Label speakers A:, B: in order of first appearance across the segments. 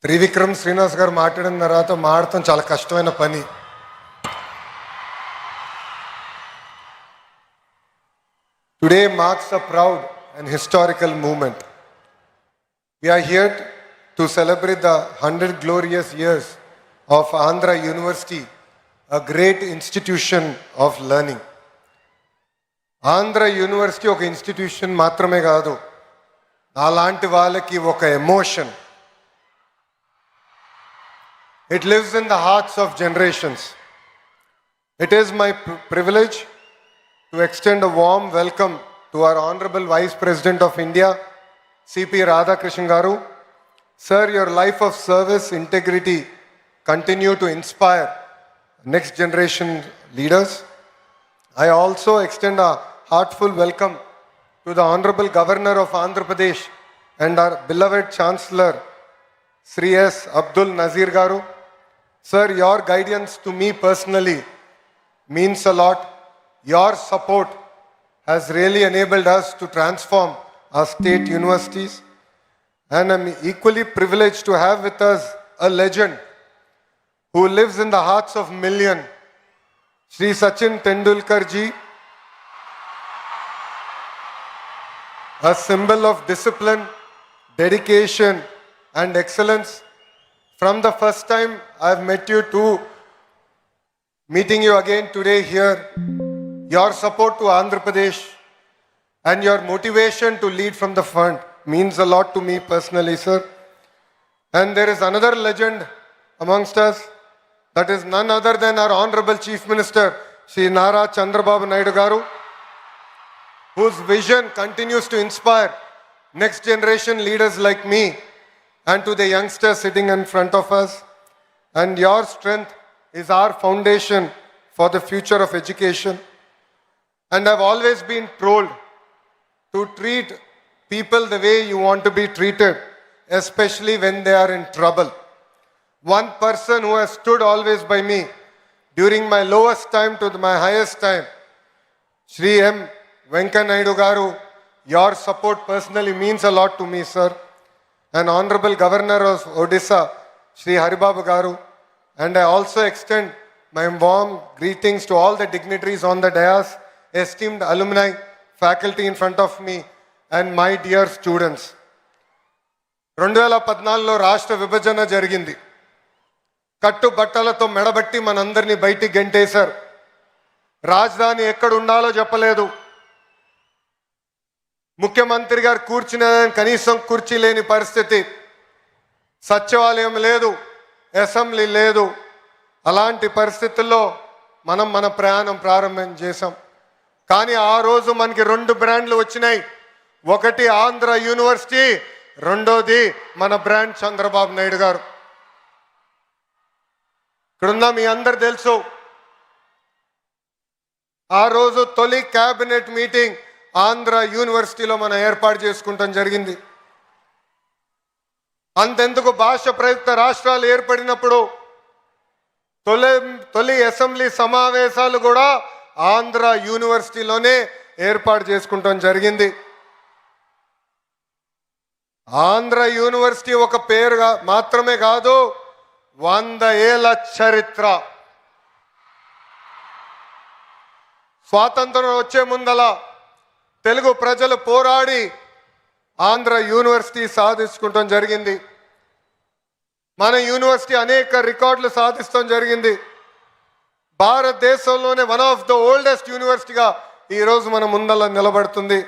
A: త్రివిక్రమ్ శ్రీనివాస్ గారు మాట్లాడిన తర్వాత మాడటం చాలా కష్టమైన పని. Today marks a proud and historical moment. We are here to celebrate the 100 glorious years of Andhra University, a great institution of learning. Andhra University ఒక institution మాత్రమే కాదు, అలాంటి వాళ్ళకి ఒక emotion. It lives in the hearts of generations. It is my privilege to extend a warm welcome to our Honorable Vice President of India, C.P. Radhakrishnan Garu. Sir, your life of service, integrity continue to inspire next generation leaders. I also extend a heartfelt welcome to the Honorable Governor of Andhra Pradesh and our beloved Chancellor, Sri S. Abdul Nazir Garu. Sir, your guidance to me personally means a lot. Your support has really enabled us to transform our state universities. And I'm equally privileged to have with us a legend who lives in the hearts of millions, Sri Sachin Tendulkar ji, a symbol of discipline, dedication and excellence. From the first time I've met you to meeting you again today here, your support to Andhra Pradesh and your motivation to lead from the front means a lot to me personally, sir. And there is another legend amongst us, that is none other than our Honorable Chief Minister, Shri Nara Chandrababu Naidu Garu, whose vision continues to inspire next generation leaders like me and to the youngsters sitting in front of us. And your strength is our foundation for the future of education. And I've always been told to treat people the way you want to be treated, especially when they are in trouble. One person who has stood always by me during my lowest time to my highest time, Shri M. Venkaiah Naidu Garu, your support personally means a lot to me, sir. And Honorable Governor of Odisha, Shri Haribabu Garu. And I also extend my warm greetings to all the dignitaries on the dais, esteemed alumni, faculty in front of me, and my dear students. 2014లో రాష్ట్ర విభజన జరిగింది. కట్టు బట్టలతో మెడబట్టి మనందరినీ బయటికి గెంటేశారు. రాజధాని ఎక్కడ ఉండాలో చెప్పలేదు. ముఖ్యమంత్రి గారు కూర్చునే కనీసం కుర్చీ లేని పరిస్థితి. సచివాలయం లేదు, అసెంబ్లీ లేదు. అలాంటి పరిస్థితుల్లో మనం మన ప్రయాణం ప్రారంభం చేశాం. కానీ ఆ రోజు మనకి 2 బ్రాండ్లు వచ్చినాయి. ఒకటి ఆంధ్ర యూనివర్సిటీ, రెండోది మన బ్రాండ్ చంద్రబాబు నాయుడు గారు. ఇక్కడున్న మీ అందరు తెలుసు, ఆ రోజు తొలి క్యాబినెట్ మీటింగ్ ఆంధ్ర యూనివర్సిటీలో మనం ఏర్పాటు చేసుకుంటాం జరిగింది. అంతెందుకు భాష ప్రయుక్త రాష్ట్రాలు ఏర్పడినప్పుడు తొలి అసెంబ్లీ సమావేశాలు కూడా ఆంధ్ర యూనివర్సిటీలోనే ఏర్పాటు చేసుకుంటాం జరిగింది. ఆంధ్ర యూనివర్సిటీ ఒక పేరు మాత్రమే కాదు, 100 ఏళ్ల చరిత్ర. స్వాతంత్రం వచ్చే ముందల తెలుగు ప్రజలు పోరాడి ఆంధ్ర యూనివర్సిటీ సాధించుకుంటాం జరిగింది. మన యూనివర్సిటీ అనేక రికార్డులు సాధిస్తాం జరిగింది. భారతదేశంలోనే వన్ ఆఫ్ ద ఓల్డెస్ట్ యూనివర్సిటీగా ఈరోజు మన ముందల నిలబడుతుంది.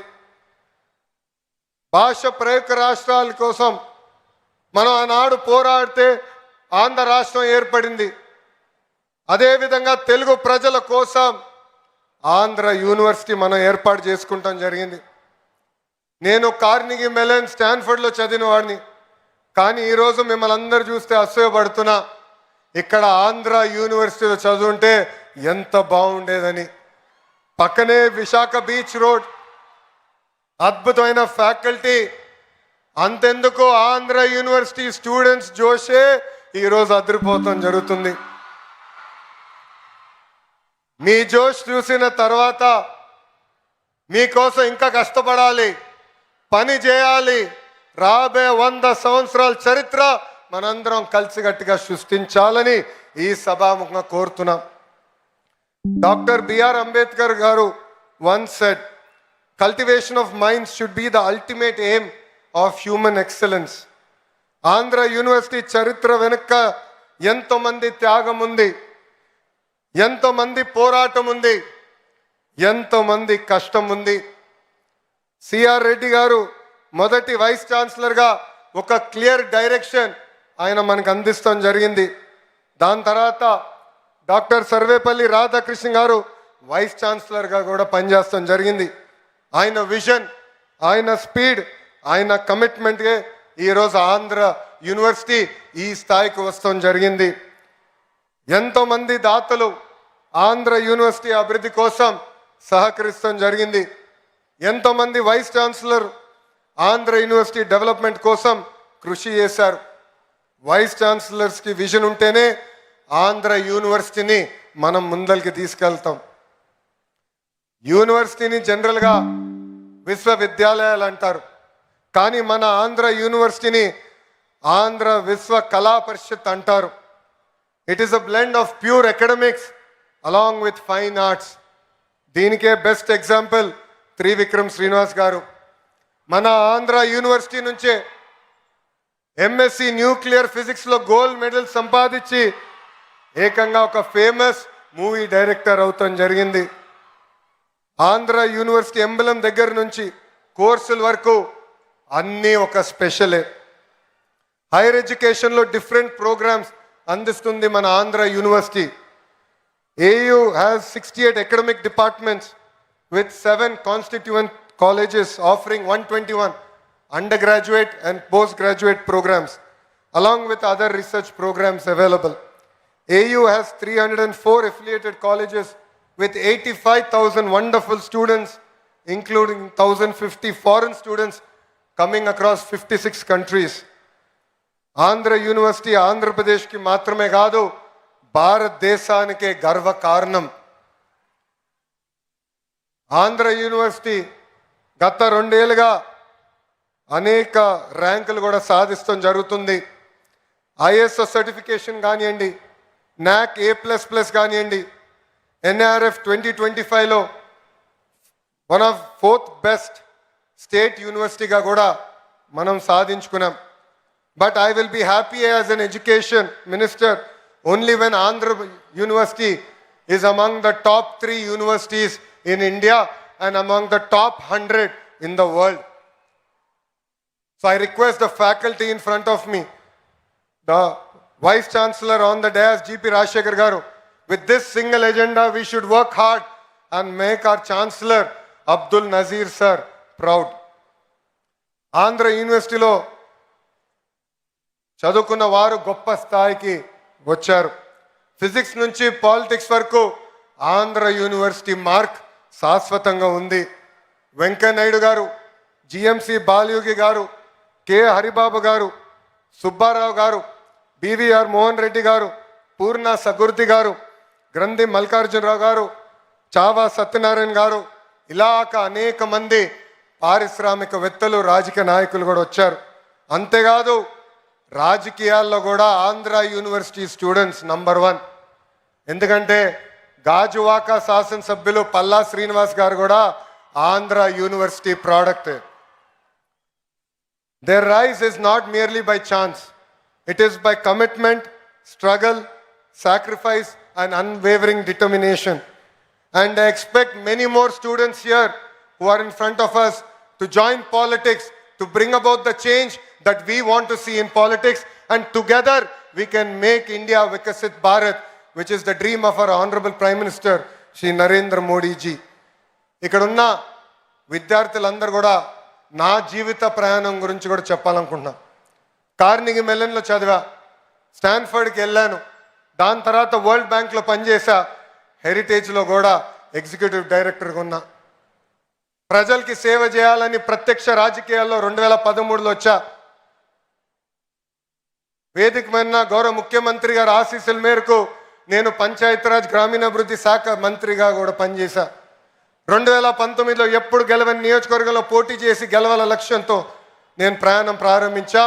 A: భాష ప్రయుక్త రాష్ట్రాల కోసం మనం ఆనాడు పోరాడితే ఆంధ్ర రాష్ట్రం ఏర్పడింది. అదేవిధంగా తెలుగు ప్రజల కోసం ఆంధ్ర యూనివర్సిటీ మనం ఏర్పాటు చేసుకుంటాం జరిగింది. నేను కార్నిగీ మెలన్ స్టాన్ఫర్డ్లో చదివిన వాడిని. కానీ ఈరోజు మిమ్మల్ని అందరూ చూస్తే అసూయపడుతున్నా, ఇక్కడ ఆంధ్ర యూనివర్సిటీలో చదువుంటే ఎంత బాగుండేదని. పక్కనే విశాఖ బీచ్ రోడ్, అద్భుతమైన ఫ్యాకల్టీ. అంతెందుకు ఆంధ్ర యూనివర్సిటీ స్టూడెంట్స్ జోషే ఈరోజు అదిరిపోతాం జరుగుతుంది. మీ జోష్ చూసిన తర్వాత మీకోసం ఇంకా కష్టపడాలి, పని చేయాలి. రాబోయే 100 సంవత్సరాల చరిత్ర మనందరం కలిసికట్టుగా సృష్టించాలని ఈ సభాముఖంగా కోరుతున్నాం. డాక్టర్ బిఆర్ అంబేద్కర్ గారు once said, cultivation of minds should be the ultimate aim of human excellence. Andhra university చరిత్ర వెనుక ఎంతో మంది త్యాగం ఉంది, ఎంతో మంది పోరాటం ఉంది, ఎంతో మంది కష్టం ఉంది. సిఆర్ రెడ్డి గారు మొదటి వైస్ ఛాన్సలర్గా ఒక క్లియర్ డైరెక్షన్ ఆయన మనకు అందిస్తాం జరిగింది. దాని తర్వాత డాక్టర్ సర్వేపల్లి రాధాకృష్ణ గారు వైస్ ఛాన్సలర్గా కూడా పనిచేస్తాం జరిగింది. ఆయన విజన్, ఆయన స్పీడ్, ఆయన కమిట్మెంట్గా ఈరోజు ఆంధ్ర యూనివర్సిటీ ఈ స్థాయికి వస్తాం జరిగింది. ఎంతోమంది దాతలు ఆంధ్ర యూనివర్సిటీ అభివృద్ధి కోసం సహకరిస్తాం జరిగింది. ఎంతోమంది vice chancellor Andhra university development కోసం కృషి చేశారు. వైస్ ఛాన్సలర్స్కి విజన్ ఉంటేనే ఆంధ్ర యూనివర్సిటీని మనం ముందరికి తీసుకెళ్తాం. యూనివర్సిటీని జనరల్గా విశ్వవిద్యాలయాలు అంటారు, కానీ మన ఆంధ్ర యూనివర్సిటీని ఆంధ్ర విశ్వ కళా పరిషత్ అంటారు. It is a blend of pure academics along with fine arts. దీనికే బెస్ట్ ఎగ్జాంపుల్ త్రివిక్రమ్ శ్రీనివాస్ గారు. మన ఆంధ్ర యూనివర్సిటీ నుంచే ఎంఎస్సి న్యూక్లియర్ ఫిజిక్స్లో గోల్డ్ మెడల్ సంపాదించి ఏకంగా ఒక ఫేమస్ మూవీ డైరెక్టర్ అవుతాం జరిగింది. ఆంధ్ర యూనివర్సిటీ ఎంబలం దగ్గర నుంచి కోర్సుల వరకు అన్నీ ఒక స్పెషలే. హైయర్ ఎడ్యుకేషన్లో డిఫరెంట్ ప్రోగ్రామ్స్ అందిస్తుంది మన Andhra university. AU has 68 academic departments with 7 constituent colleges offering 121 undergraduate and postgraduate programs along with other research programs available. AU has 304 affiliated colleges with 85,000 wonderful students, including 1,050 foreign students coming across 56 countries. Andhra university ఆంధ్రప్రదేశ్కి మాత్రమే కాదు, భారతదేశానికే గర్వ కారణం. Andhra university గత 2 ఏళ్ళుగా అనేక ర్యాంకులు కూడా సాధిస్తాం జరుగుతుంది. ISO సర్టిఫికేషన్ కానివ్వండి, NAC A++ కానివ్వండి, NRF 2025లో one of 4th best state యూనివర్సిటీగా కూడా మనం సాధించుకున్నాం. But I will be happy as an education minister only when Andhra University is among the top 3 universities in India and among the top 100 in the world. So I request the faculty in front of me, the Vice Chancellor on the dais, GP Rajshekhar Garu, with this single agenda we should work hard and make our Chancellor Abdul Nazir sir proud. Andhra University lo చదువుకున్న వారు గొప్ప స్థాయికి వచ్చారు. Physics నుంచి politics వరకు Andhra university mark శాశ్వతంగా ఉంది. వెంకయ్యనాయుడు గారు, జిఎంసి బాలయోగి గారు, కె హరిబాబు గారు, సుబ్బారావు గారు, బివిఆర్ మోహన్ రెడ్డి గారు, పూర్ణ సగుర్తి గారు, గ్రంథి మల్లికార్జునరావు గారు, చావా సత్యనారాయణ గారు, ఇలాక అనేక మంది పారిశ్రామికవేత్తలు, రాజకీయ నాయకులు కూడా వచ్చారు. అంతేకాదు రాజకీయాల్లో కూడా ఆంధ్ర యూనివర్సిటీ స్టూడెంట్స్ నంబర్ 1. ఎందుకంటే గాజువాక శాసనసభ్యులు పల్లా శ్రీనివాస్ గారు కూడా Andhra university product. Their rise is not merely by chance. It is by commitment, struggle, sacrifice and unwavering determination. And I expect many more students here who are in front of us to join politics, to bring about the change that we want to see in politics, and together we can make India Vikasit Bharat, which is the dream of our Honorable Prime Minister, Shri Narendra Modi ji. ఇక్కడున్న విద్యార్థులందరూ కూడా నా జీవిత ప్రయాణం గురించి కూడా చెప్పాలనుకుంటున్నా. Carnegie మెల్లన్లో చదివా, స్టాన్ఫర్డ్కి వెళ్ళాను, దాని తర్వాత వరల్డ్ బ్యాంక్లో పనిచేసా, హెరిటేజ్లో కూడా ఎగ్జిక్యూటివ్ డైరెక్టర్గా ఉన్నా. ప్రజలకి సేవ చేయాలని ప్రత్యక్ష రాజకీయాల్లో 2013లో వచ్చా. వేదిక మీద గౌరవ ముఖ్యమంత్రి గారు ఆశీస్సుల మేరకు నేను పంచాయతీరాజ్ గ్రామీణాభివృద్ధి శాఖ మంత్రిగా కూడా పనిచేశా. 2019లో ఎప్పుడు గెలవని నియోజకవర్గంలో పోటీ చేసి గెలవాల లక్ష్యంతో నేను ప్రయాణం ప్రారంభించా.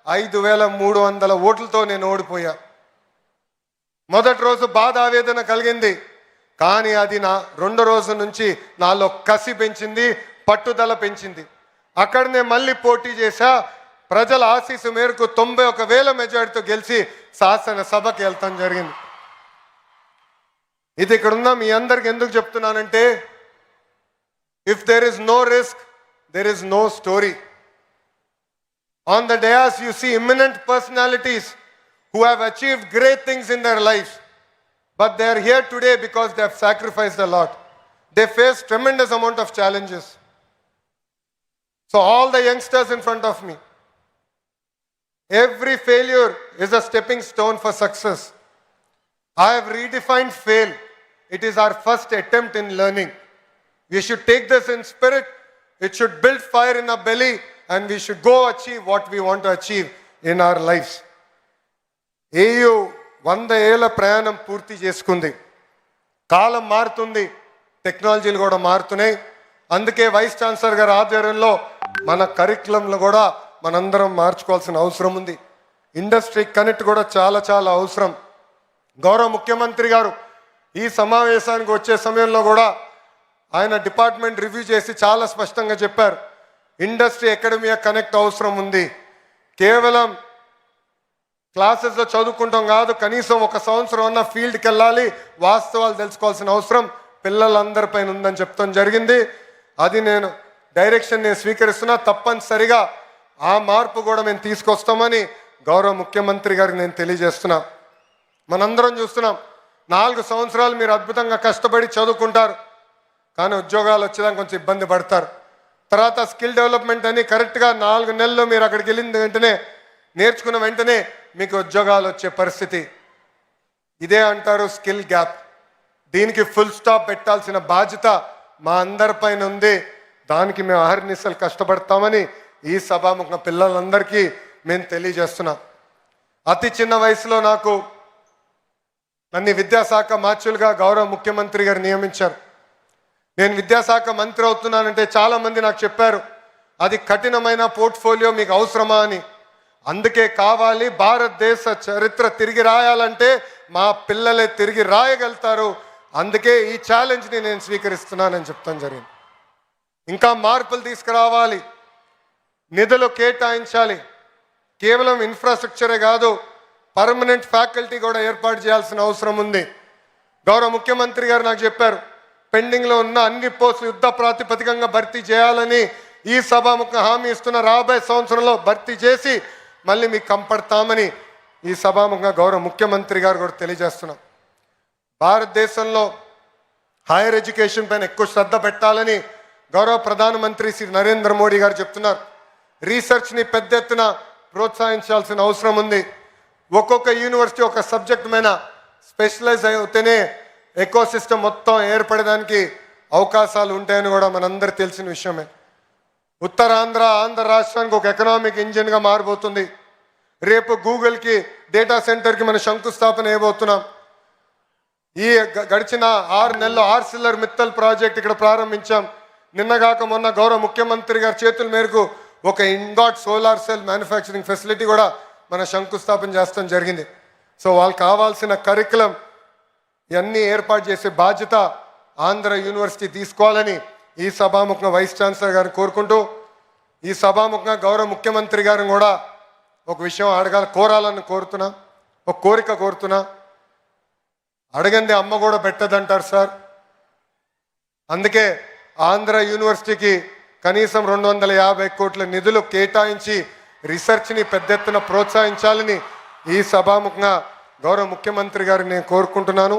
A: 5300 ఓట్లతో నేను ఓడిపోయా. మొదటి రోజు బాధ ఆవేదన కలిగింది, కానీ అది నా రెండో రోజు నుంచి నాలో కసి పెంచింది, పట్టుదల పెంచింది. అక్కడనే మళ్ళీ పోటీ చేశా. ప్రజల ఆశీస్సు మేరకు 91,000 మెజార్టీతో గెలిచి శాసనసభకి వెళ్తాం జరిగింది. ఇది ఇక్కడ ఉన్న మీ అందరికి ఎందుకు చెప్తున్నానంటే, if there is no risk, there is no story. On the dais, you see eminent personalities who have achieved great things in their lives. But they are here today because they have sacrificed a lot. They face tremendous amount of challenges. So all the youngsters in front of me, every failure is a stepping stone for success. I have redefined fail. It is our first attempt in learning. We should take this in spirit. It should build fire in our belly, and we should go achieve what we want to achieve in our lives. AU 100 ఏళ్ల ప్రయాణం పూర్తి చేసుకుంది. కాలం మారుతుంది, టెక్నాలజీలు కూడా మారుతున్నాయి. అందుకే vice chancellor గారి ఆధ్వర్యంలో మన కరికులంలో కూడా మనందరం మార్చుకోవాల్సిన అవసరం ఉంది. ఇండస్ట్రీ కనెక్ట్ కూడా చాలా చాలా అవసరం. గౌరవ ముఖ్యమంత్రి గారు ఈ సమావేశానికి వచ్చే సమయంలో కూడా ఆయన డిపార్ట్మెంట్ రివ్యూ చేసి చాలా స్పష్టంగా చెప్పారు, ఇండస్ట్రీ అకాడమీ కనెక్ట్ అవసరం ఉంది. కేవలం క్లాసెస్లో చదువుకుంటాం కాదు, కనీసం ఒక సంవత్సరం అన్న ఫీల్డ్కి వెళ్ళాలి, వాస్తవాలు తెలుసుకోవాల్సిన అవసరం పిల్లలందరిపైన ఉందని చెప్తాం జరిగింది. అది నేను డైరెక్షన్ నేను స్వీకరిస్తున్నా. తప్పనిసరిగా ఆ మార్పు కూడా మేము తీసుకొస్తామని గౌరవ ముఖ్యమంత్రి గారికి నేను తెలియజేస్తున్నా. మనందరం చూస్తున్నాం, 4 సంవత్సరాలు మీరు అద్భుతంగా కష్టపడి చదువుకుంటారు, కానీ ఉద్యోగాలు వచ్చేదానికి కొంచెం ఇబ్బంది పడతారు. తర్వాత స్కిల్ డెవలప్మెంట్ అని కరెక్ట్గా 4 నెలల్లో మీరు అక్కడికి వెళ్ళిన వెంటనే నేర్చుకున్న వెంటనే మీకు ఉద్యోగాలు వచ్చే పరిస్థితి. ఇదే అంటారు స్కిల్ గ్యాప్. దీనికి ఫుల్ స్టాప్ పెట్టాల్సిన బాధ్యత మా అందరిపైన ఉంది. దానికి మేము అహర్నిశలు కష్టపడతామని ఈ సభాముఖ పిల్లలందరికీ మేము తెలియజేస్తున్నాం. అతి చిన్న వయసులో నన్ను విద్యాశాఖ మార్చులుగా గౌరవ ముఖ్యమంత్రి గారు నియమించారు. నేను విద్యాశాఖ మంత్రి అవుతున్నానంటే చాలామంది నాకు చెప్పారు, అది కఠినమైన పోర్ట్ఫోలియో మీకు అవసరమా అని. అందుకే కావాలి, భారతదేశ చరిత్ర తిరిగి రాయాలంటే మా పిల్లలే తిరిగి రాయగలుగుతారు. అందుకే ఈ ఛాలెంజ్ని నేను స్వీకరిస్తున్నానని చెప్తాను జరిగింది. ఇంకా మార్పులు తీసుకురావాలి, నిధులు కేటాయించాలి. కేవలం ఇన్ఫ్రాస్ట్రక్చరే కాదు, పర్మనెంట్ ఫ్యాకల్టీ కూడా ఏర్పాటు చేయాల్సిన అవసరం ఉంది. గౌరవ ముఖ్యమంత్రి గారు నాకు చెప్పారు, పెండింగ్లో ఉన్న అన్ని పోస్టులు యుద్ధ ప్రాతిపదికంగా భర్తీ చేయాలని ఈ సభాముఖ హామీ ఇస్తున్న. రాబోయే సంవత్సరంలో భర్తీ చేసి మళ్ళీ మీకు కంపడతామని ఈ సభాముఖంగా గౌరవ ముఖ్యమంత్రి గారు కూడా తెలియజేస్తున్నాం. భారతదేశంలో హైయర్ ఎడ్యుకేషన్ పైన ఎక్కువ శ్రద్ధ పెట్టాలని గౌరవ ప్రధానమంత్రి శ్రీ నరేంద్ర మోడీ గారు చెప్తున్నారు. రీసెర్చ్ని పెద్ద ఎత్తున ప్రోత్సహించాల్సిన అవసరం ఉంది. ఒక్కొక్క యూనివర్సిటీ ఒక సబ్జెక్ట్ మీద స్పెషలైజ్ అయితేనే ఎకో సిస్టమ్ మొత్తం ఏర్పడడానికి అవకాశాలు ఉంటాయని కూడా మనందరికీ తెలిసిన విషయమే. ఉత్తరాంధ్ర ఆంధ్ర రాష్ట్రానికి ఒక ఎకనామిక్ ఇంజిన్గా మారబోతుంది. రేపు గూగుల్కి డేటా సెంటర్కి మనం శంకుస్థాపన వేయబోతున్నాం. ఈ గడిచిన 6 నెలల్లో ఆర్సిల్లర్ మిత్తల్ ప్రాజెక్ట్ ఇక్కడ ప్రారంభించాం. నిన్నగాక మొన్న గౌరవ ముఖ్యమంత్రి గారి చేతుల మేరకు ఒక ఇంగాట్ సోలార్ సెల్ మ్యానుఫ్యాక్చరింగ్ ఫెసిలిటీ కూడా మన శంకుస్థాపన చేస్తాం జరిగింది. సో వాళ్ళకి కావాల్సిన కరికులం ఇవన్నీ ఏర్పాటు చేసే బాధ్యత ఆంధ్ర యూనివర్సిటీ తీసుకోవాలని ఈ సభాముఖంగా వైస్ ఛాన్సలర్ గారిని కోరుకుంటూ, ఈ సభాముఖంగా గౌరవ ముఖ్యమంత్రి గారిని కూడా ఒక విషయం కోరాలని కోరుతున్నా, ఒక కోరిక కోరుతున్నా. అడగంది అమ్మ కూడా పెట్టదంటారు సార్. అందుకే ఆంధ్ర యూనివర్సిటీకి కనీసం 250 కోట్ల నిధులు కేటాయించి రీసెర్చ్ని పెద్ద ఎత్తున ప్రోత్సహించాలని ఈ సభాముఖంగా గౌరవ ముఖ్యమంత్రి గారిని నేను కోరుకుంటున్నాను.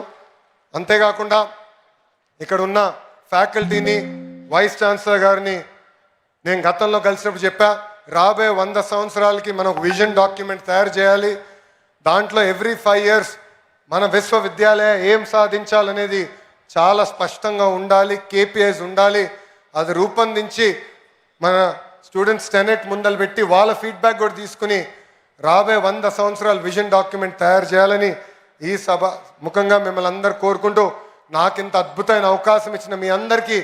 A: అంతేకాకుండా ఇక్కడ ఉన్న ఫ్యాకల్టీని, వైస్ ఛాన్సలర్ గారిని నేను గతంలో కలిసినప్పుడు చెప్పా, రాబోయే 100 సంవత్సరాలకి మనం ఒక విజన్ డాక్యుమెంట్ తయారు చేయాలి. దాంట్లో ఎవ్రీ 5 years మన విశ్వవిద్యాలయ ఏం సాధించాలనేది చాలా స్పష్టంగా ఉండాలి, కేపీఐస్ ఉండాలి. అది రూపొందించి మన స్టూడెంట్స్ టెనెట్ ముందలు పెట్టి వాళ్ళ ఫీడ్బ్యాక్ కూడా తీసుకుని రాబోయే 100 సంవత్సరాలు విజన్ డాక్యుమెంట్ తయారు చేయాలని ఈ సభ ముఖంగా మిమ్మల్ని అందరూ కోరుకుంటూ, నాకు ఇంత అద్భుతమైన అవకాశం ఇచ్చిన మీ అందరికీ